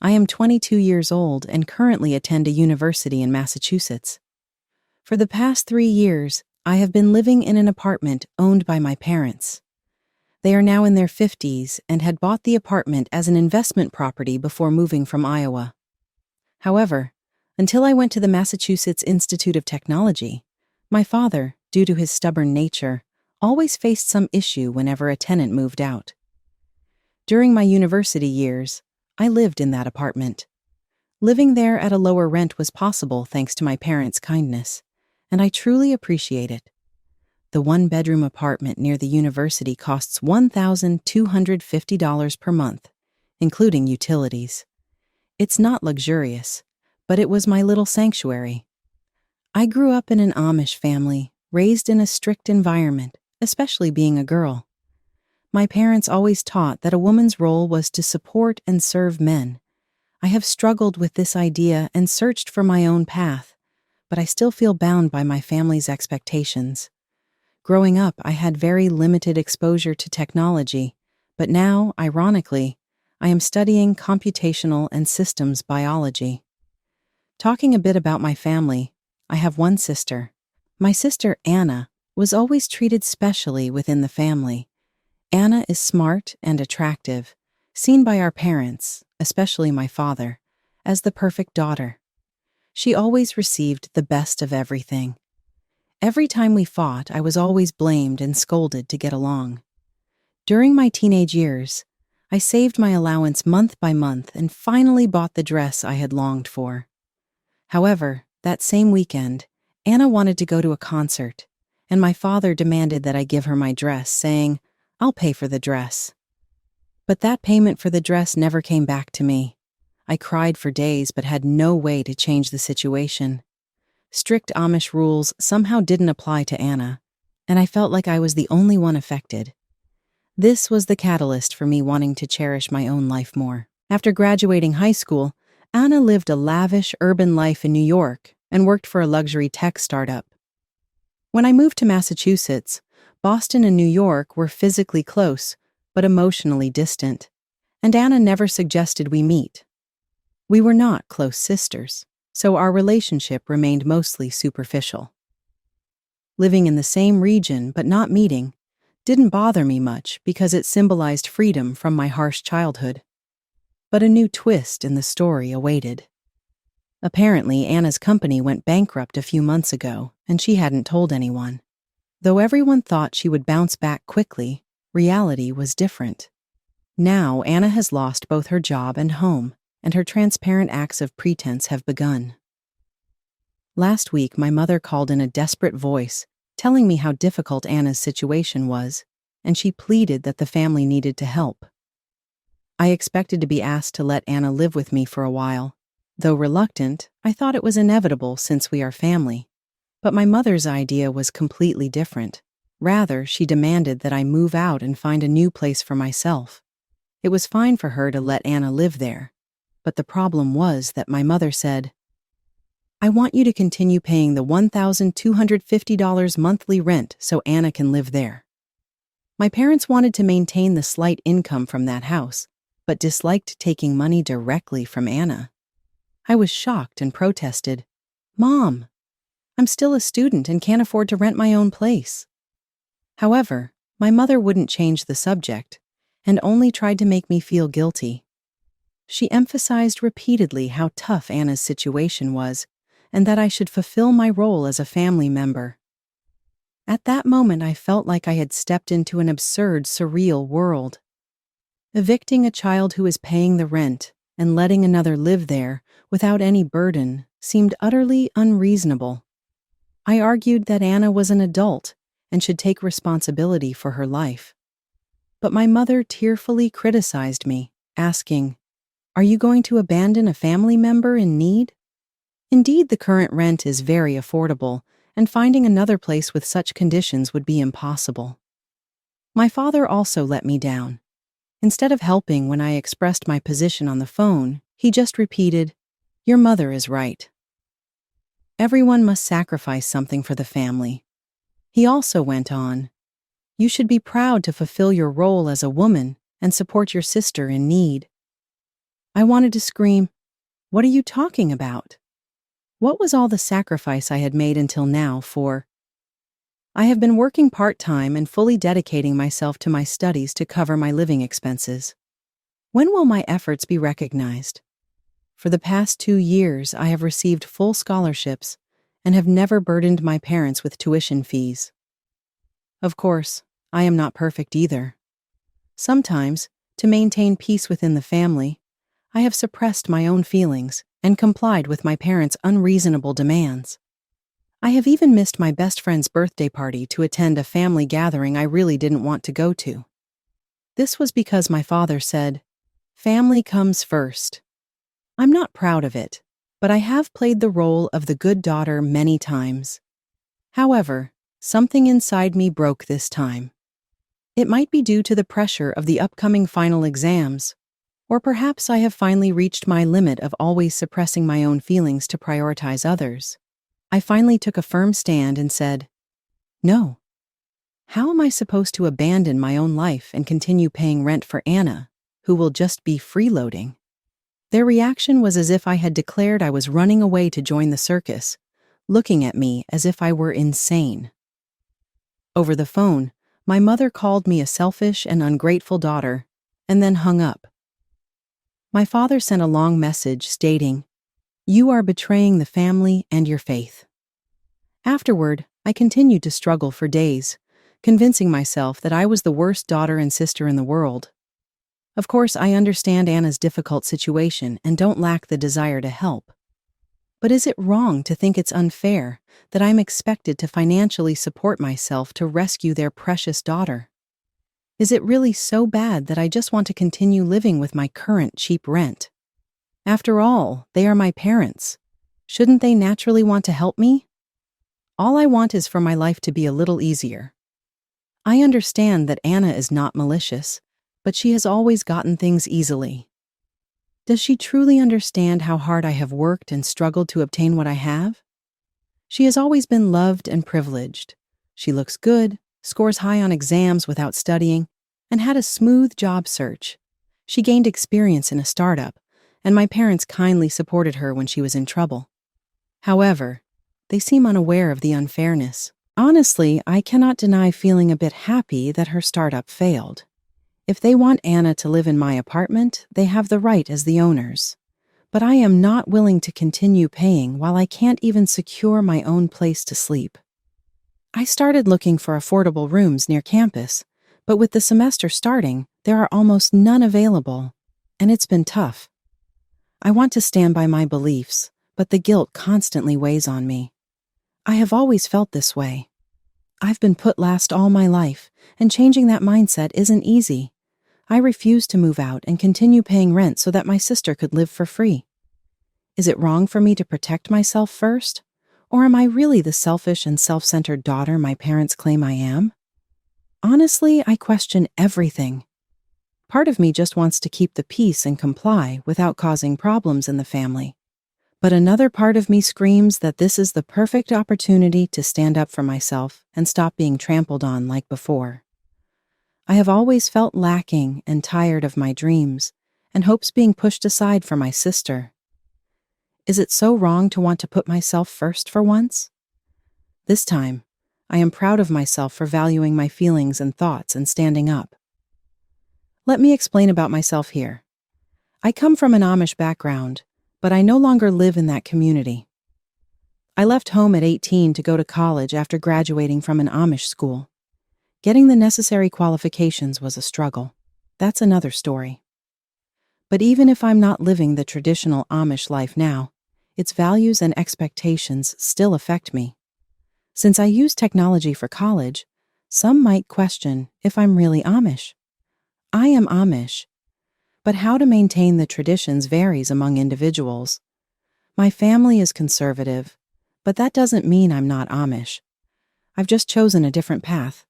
I am 22 years old and currently attend a university in Massachusetts. For the past 3 years, I have been living in an apartment owned by my parents. They are now in their 50s and had bought the apartment as an investment property before moving from Iowa. However, until I went to the Massachusetts Institute of Technology, my father, due to his stubborn nature, always faced some issue whenever a tenant moved out. During my university years, I lived in that apartment. Living there at a lower rent was possible thanks to my parents' kindness, and I truly appreciate it. The one-bedroom apartment near the university costs $1,250 per month, including utilities. It's not luxurious, but it was my little sanctuary. I grew up in an Amish family, raised in a strict environment, especially being a girl. My parents always taught that a woman's role was to support and serve men. I have struggled with this idea and searched for my own path, but I still feel bound by my family's expectations. Growing up, I had very limited exposure to technology, but now, ironically, I am studying computational and systems biology. Talking a bit about my family, I have one sister. My sister, Anna, was always treated specially within the family. Anna is smart and attractive, seen by our parents, especially my father, as the perfect daughter. She always received the best of everything. Every time we fought, I was always blamed and scolded to get along. During my teenage years, I saved my allowance month by month and finally bought the dress I had longed for. However, that same weekend, Anna wanted to go to a concert, and my father demanded that I give her my dress, saying, "I'll pay for the dress." But that payment for the dress never came back to me. I cried for days but had no way to change the situation. Strict Amish rules somehow didn't apply to Anna, and I felt like I was the only one affected. This was the catalyst for me wanting to cherish my own life more. After graduating high school, Anna lived a lavish urban life in New York and worked for a luxury tech startup. When I moved to Massachusetts, Boston and New York were physically close, but emotionally distant, and Anna never suggested we meet. We were not close sisters, so our relationship remained mostly superficial. Living in the same region but not meeting didn't bother me much because it symbolized freedom from my harsh childhood. But a new twist in the story awaited. Apparently, Anna's company went bankrupt a few months ago, and she hadn't told anyone. Though everyone thought she would bounce back quickly, reality was different. Now, Anna has lost both her job and home, and her transparent acts of pretense have begun. Last week, my mother called in a desperate voice, telling me how difficult Anna's situation was, and she pleaded that the family needed to help. I expected to be asked to let Anna live with me for a while. Though reluctant, I thought it was inevitable since we are family. But my mother's idea was completely different. Rather, she demanded that I move out and find a new place for myself. It was fine for her to let Anna live there. But the problem was that my mother said, "I want you to continue paying the $1,250 monthly rent so Anna can live there." My parents wanted to maintain the slight income from that house, but disliked taking money directly from Anna. I was shocked and protested, "Mom, I'm still a student and can't afford to rent my own place." However, my mother wouldn't change the subject and only tried to make me feel guilty. She emphasized repeatedly how tough Anna's situation was and that I should fulfill my role as a family member. At that moment, I felt like I had stepped into an absurd, surreal world. Evicting a child who is paying the rent and letting another live there without any burden seemed utterly unreasonable. I argued that Anna was an adult and should take responsibility for her life. But my mother tearfully criticized me, asking, "Are you going to abandon a family member in need?" Indeed, the current rent is very affordable, and finding another place with such conditions would be impossible. My father also let me down. Instead of helping when I expressed my position on the phone, he just repeated, "Your mother is right. Everyone must sacrifice something for the family." He also went on, "You should be proud to fulfill your role as a woman and support your sister in need." I wanted to scream, "What are you talking about?" What was all the sacrifice I had made until now for? I have been working part-time and fully dedicating myself to my studies to cover my living expenses. When will my efforts be recognized? For the past 2 years, I have received full scholarships and have never burdened my parents with tuition fees. Of course, I am not perfect either. Sometimes, to maintain peace within the family, I have suppressed my own feelings and complied with my parents' unreasonable demands. I have even missed my best friend's birthday party to attend a family gathering I really didn't want to go to. This was because my father said, "Family comes first." I'm not proud of it, but I have played the role of the good daughter many times. However, something inside me broke this time. It might be due to the pressure of the upcoming final exams, or perhaps I have finally reached my limit of always suppressing my own feelings to prioritize others. I finally took a firm stand and said, "No. How am I supposed to abandon my own life and continue paying rent for Anna, who will just be freeloading?" Their reaction was as if I had declared I was running away to join the circus, looking at me as if I were insane. Over the phone, my mother called me a selfish and ungrateful daughter, and then hung up. My father sent a long message stating, "You are betraying the family and your faith." Afterward, I continued to struggle for days, convincing myself that I was the worst daughter and sister in the world. Of course, I understand Anna's difficult situation and don't lack the desire to help. But is it wrong to think it's unfair that I'm expected to financially support myself to rescue their precious daughter? Is it really so bad that I just want to continue living with my current cheap rent? After all, they are my parents. Shouldn't they naturally want to help me? All I want is for my life to be a little easier. I understand that Anna is not malicious, but she has always gotten things easily. Does she truly understand how hard I have worked and struggled to obtain what I have? She has always been loved and privileged. She looks good, scores high on exams without studying, and had a smooth job search. She gained experience in a startup, and my parents kindly supported her when she was in trouble. However, they seem unaware of the unfairness. Honestly, I cannot deny feeling a bit happy that her startup failed. If they want Anna to live in my apartment, they have the right as the owners. But I am not willing to continue paying while I can't even secure my own place to sleep. I started looking for affordable rooms near campus, but with the semester starting, there are almost none available, and it's been tough. I want to stand by my beliefs, but the guilt constantly weighs on me. I have always felt this way. I've been put last all my life, and changing that mindset isn't easy. I refuse to move out and continue paying rent so that my sister could live for free. Is it wrong for me to protect myself first? Or am I really the selfish and self-centered daughter my parents claim I am? Honestly, I question everything. Part of me just wants to keep the peace and comply without causing problems in the family. But another part of me screams that this is the perfect opportunity to stand up for myself and stop being trampled on like before. I have always felt lacking and tired of my dreams and hopes being pushed aside for my sister. Is it so wrong to want to put myself first for once? This time, I am proud of myself for valuing my feelings and thoughts and standing up. Let me explain about myself here. I come from an Amish background, but I no longer live in that community. I left home at 18 to go to college after graduating from an Amish school. Getting the necessary qualifications was a struggle. That's another story. But even if I'm not living the traditional Amish life now, its values and expectations still affect me. Since I use technology for college, some might question if I'm really Amish. I am Amish, but how to maintain the traditions varies among individuals. My family is conservative, but that doesn't mean I'm not Amish. I've just chosen a different path.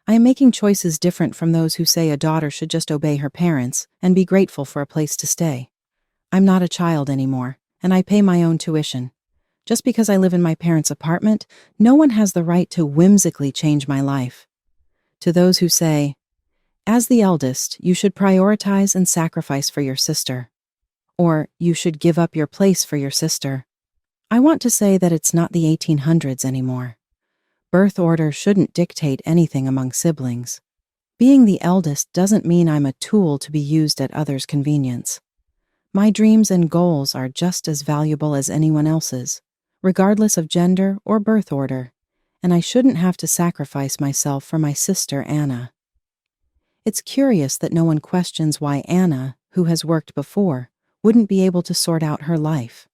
I am making choices different from those who say a daughter should just obey her parents and be grateful for a place to stay. I'm not a child anymore, and I pay my own tuition. Just because I live in my parents' apartment, no one has the right to whimsically change my life. To those who say, "As the eldest, you should prioritize and sacrifice for your sister," or you should give up your place for your sister. I want to say that it's not the 1800s anymore. Birth order shouldn't dictate anything among siblings. Being the eldest doesn't mean I'm a tool to be used at others' convenience. My dreams and goals are just as valuable as anyone else's, regardless of gender or birth order, and I shouldn't have to sacrifice myself for my sister Anna. It's curious that no one questions why Anna, who has worked before, wouldn't be able to sort out her life.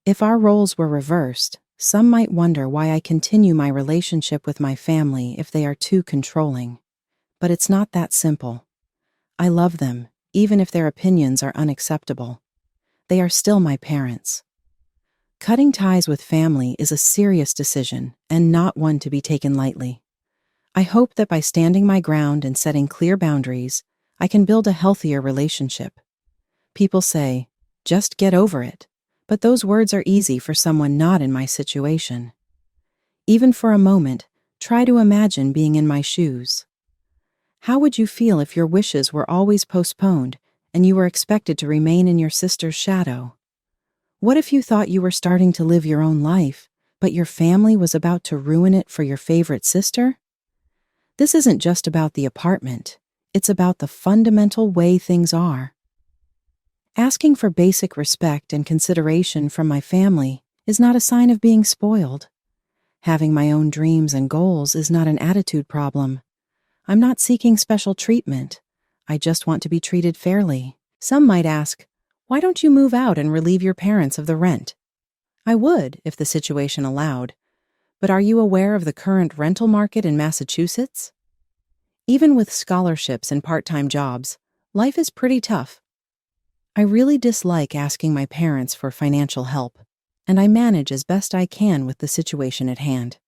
If our roles were reversed, some might wonder why I continue my relationship with my family if they are too controlling. But it's not that simple. I love them, even if their opinions are unacceptable. They are still my parents. Cutting ties with family is a serious decision and not one to be taken lightly. I hope that by standing my ground and setting clear boundaries, I can build a healthier relationship. People say, just get over it. But those words are easy for someone not in my situation. Even for a moment, try to imagine being in my shoes. How would you feel if your wishes were always postponed and you were expected to remain in your sister's shadow? What if you thought you were starting to live your own life, but your family was about to ruin it for your favorite sister? This isn't just about the apartment. It's about the fundamental way things are. Asking for basic respect and consideration from my family is not a sign of being spoiled. Having my own dreams and goals is not an attitude problem. I'm not seeking special treatment. I just want to be treated fairly. Some might ask, why don't you move out and relieve your parents of the rent? I would, if the situation allowed. But are you aware of the current rental market in Massachusetts? Even with scholarships and part-time jobs, life is pretty tough. I really dislike asking my parents for financial help, and I manage as best I can with the situation at hand.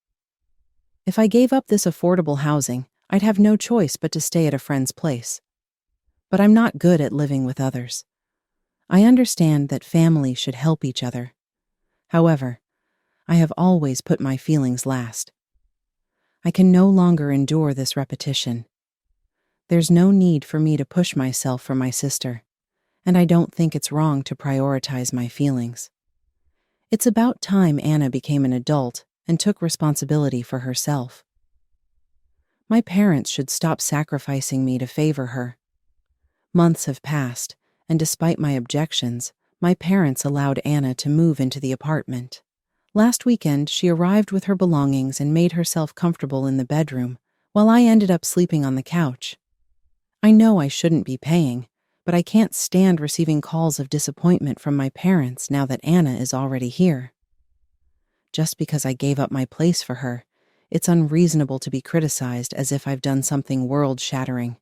If I gave up this affordable housing, I'd have no choice but to stay at a friend's place. But I'm not good at living with others. I understand that family should help each other. However, I have always put my feelings last. I can no longer endure this repetition. There's no need for me to push myself for my sister. And I don't think it's wrong to prioritize my feelings. It's about time Anna became an adult and took responsibility for herself. My parents should stop sacrificing me to favor her. Months have passed, and despite my objections, my parents allowed Anna to move into the apartment. Last weekend, she arrived with her belongings and made herself comfortable in the bedroom, while I ended up sleeping on the couch. I know I shouldn't be paying, but I can't stand receiving calls of disappointment from my parents now that Anna is already here. Just because I gave up my place for her, it's unreasonable to be criticized as if I've done something world-shattering.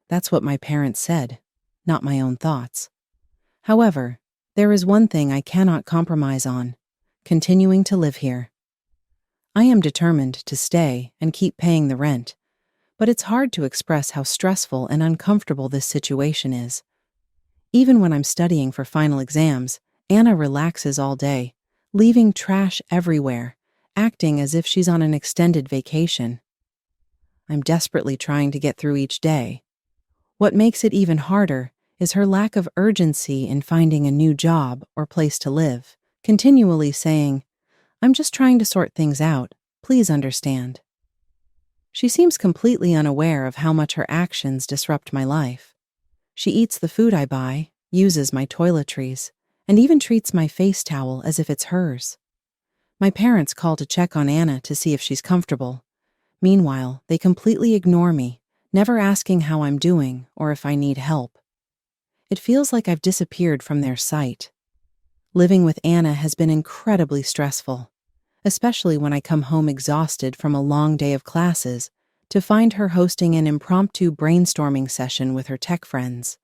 That's what my parents said, not my own thoughts. However, there is one thing I cannot compromise on: continuing to live here. I am determined to stay and keep paying the rent, but it's hard to express how stressful and uncomfortable this situation is. Even when I'm studying for final exams, Anna relaxes all day, leaving trash everywhere, acting as if she's on an extended vacation. I'm desperately trying to get through each day. What makes it even harder is her lack of urgency in finding a new job or place to live, continually saying, "I'm just trying to sort things out. Please understand." She seems completely unaware of how much her actions disrupt my life. She eats the food I buy, uses my toiletries, and even treats my face towel as if it's hers. My parents call to check on Anna to see if she's comfortable. Meanwhile, they completely ignore me, never asking how I'm doing or if I need help. It feels like I've disappeared from their sight. Living with Anna has been incredibly stressful, especially when I come home exhausted from a long day of classes to find her hosting an impromptu brainstorming session with her tech friends.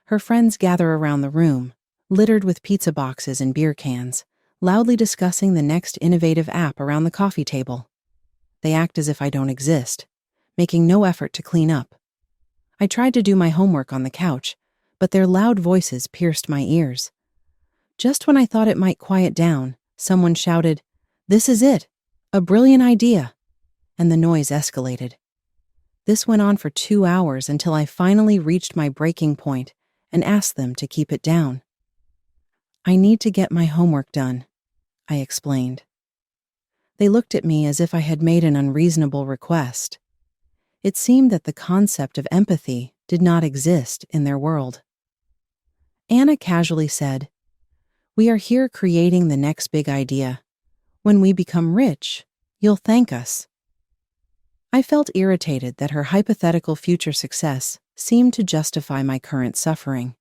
Her friends gather around the room, littered with pizza boxes and beer cans, loudly discussing the next innovative app around the coffee table. They act as if I don't exist, making no effort to clean up. I tried to do my homework on the couch, but their loud voices pierced my ears. Just when I thought it might quiet down, someone shouted, "This is it! A brilliant idea!" And the noise escalated. This went on for 2 hours until I finally reached my breaking point and asked them to keep it down. "I need to get my homework done," I explained. They looked at me as if I had made an unreasonable request. It seemed that the concept of empathy did not exist in their world. Anna casually said, "We are here creating the next big idea. When we become rich, you'll thank us." I felt irritated that her hypothetical future success seemed to justify my current suffering.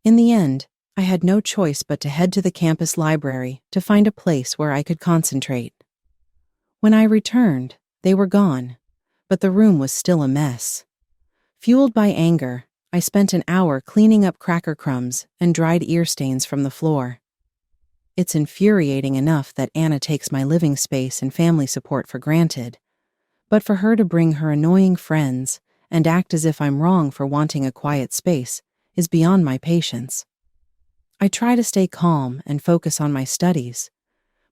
In the end, I had no choice but to head to the campus library to find a place where I could concentrate. When I returned, they were gone, but the room was still a mess. Fueled by anger, I spent an hour cleaning up cracker crumbs and dried ear stains from the floor. It's infuriating enough that Anna takes my living space and family support for granted, but for her to bring her annoying friends and act as if I'm wrong for wanting a quiet space is beyond my patience. I try to stay calm and focus on my studies,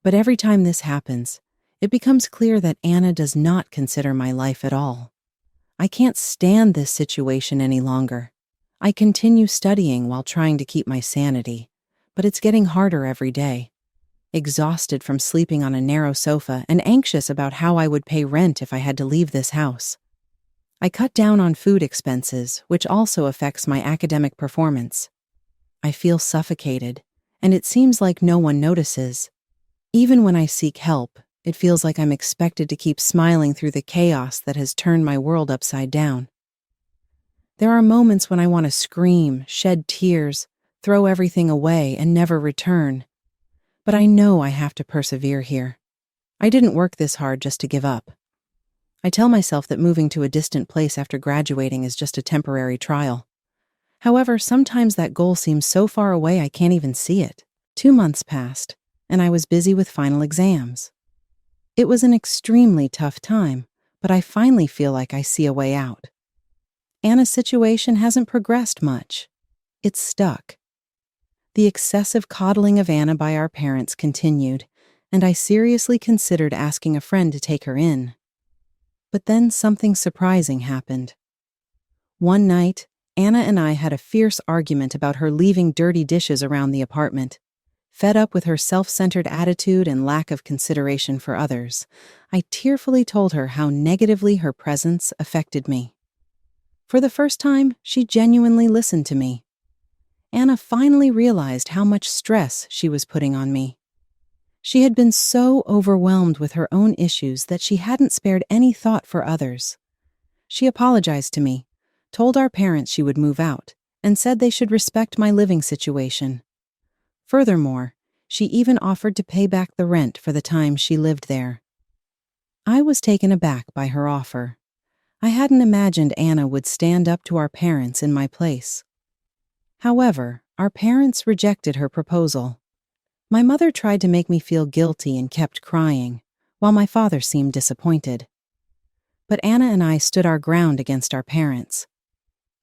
but every time this happens, it becomes clear that Anna does not consider my life at all. I can't stand this situation any longer. I continue studying while trying to keep my sanity, but it's getting harder every day. Exhausted from sleeping on a narrow sofa and anxious about how I would pay rent if I had to leave this house. I cut down on food expenses, which also affects my academic performance. I feel suffocated, and it seems like no one notices. Even when I seek help, it feels like I'm expected to keep smiling through the chaos that has turned my world upside down. There are moments when I want to scream, shed tears, throw everything away, and never return. But I know I have to persevere here. I didn't work this hard just to give up. I tell myself that moving to a distant place after graduating is just a temporary trial. However, sometimes that goal seems so far away I can't even see it. 2 months passed, and I was busy with final exams. It was an extremely tough time, but I finally feel like I see a way out. Anna's situation hasn't progressed much. It's stuck. The excessive coddling of Anna by our parents continued, and I seriously considered asking a friend to take her in. But then something surprising happened. One night, Anna and I had a fierce argument about her leaving dirty dishes around the apartment. Fed up with her self-centered attitude and lack of consideration for others, I tearfully told her how negatively her presence affected me. For the first time, she genuinely listened to me. Anna finally realized how much stress she was putting on me. She had been so overwhelmed with her own issues that she hadn't spared any thought for others. She apologized to me, told our parents she would move out, and said they should respect my living situation. Furthermore, she even offered to pay back the rent for the time she lived there. I was taken aback by her offer. I hadn't imagined Anna would stand up to our parents in my place. However, our parents rejected her proposal. My mother tried to make me feel guilty and kept crying, while my father seemed disappointed. But Anna and I stood our ground against our parents.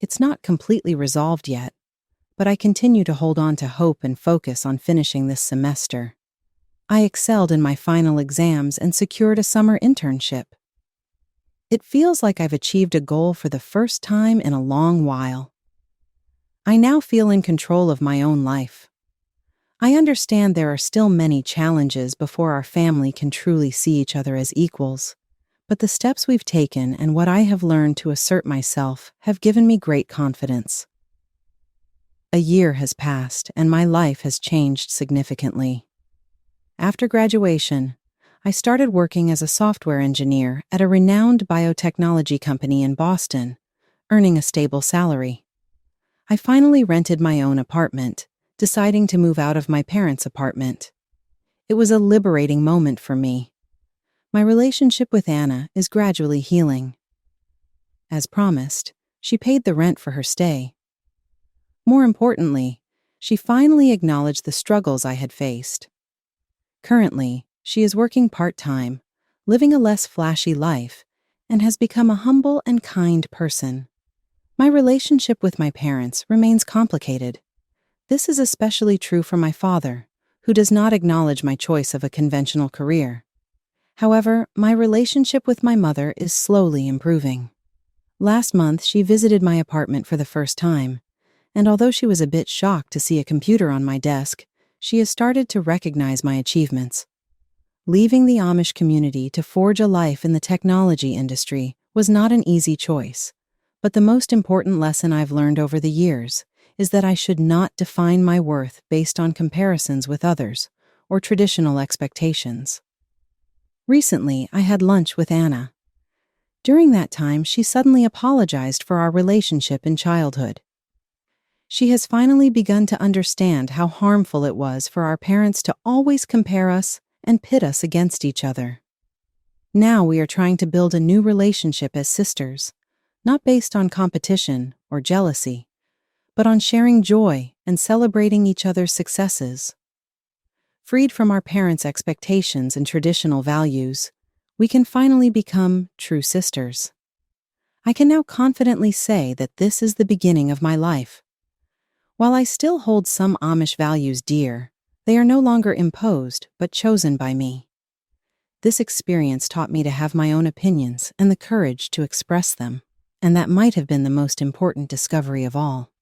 It's not completely resolved yet, but I continue to hold on to hope and focus on finishing this semester. I excelled in my final exams and secured a summer internship. It feels like I've achieved a goal for the first time in a long while. I now feel in control of my own life. I understand there are still many challenges before our family can truly see each other as equals, but the steps we've taken and what I have learned to assert myself have given me great confidence. A year has passed and my life has changed significantly. After graduation, I started working as a software engineer at a renowned biotechnology company in Boston, earning a stable salary. I finally rented my own apartment, deciding to move out of my parents' apartment. It was a liberating moment for me. My relationship with Anna is gradually healing. As promised, she paid the rent for her stay. More importantly, she finally acknowledged the struggles I had faced. Currently, she is working part-time, living a less flashy life, and has become a humble and kind person. My relationship with my parents remains complicated. This is especially true for my father, who does not acknowledge my choice of a conventional career. However, my relationship with my mother is slowly improving. Last month, she visited my apartment for the first time, And although she was a bit shocked to see a computer on my desk, she has started to recognize my achievements. Leaving the Amish community to forge a life in the technology industry was not an easy choice, but the most important lesson I've learned over the years is that I should not define my worth based on comparisons with others or traditional expectations. Recently, I had lunch with Anna. During that time, she suddenly apologized for our relationship in childhood. She has finally begun to understand how harmful it was for our parents to always compare us and pit us against each other. Now we are trying to build a new relationship as sisters, not based on competition or jealousy, but on sharing joy and celebrating each other's successes. Freed from our parents' expectations and traditional values, we can finally become true sisters. I can now confidently say that this is the beginning of my life. While I still hold some Amish values dear, they are no longer imposed but chosen by me. This experience taught me to have my own opinions and the courage to express them, and that might have been the most important discovery of all.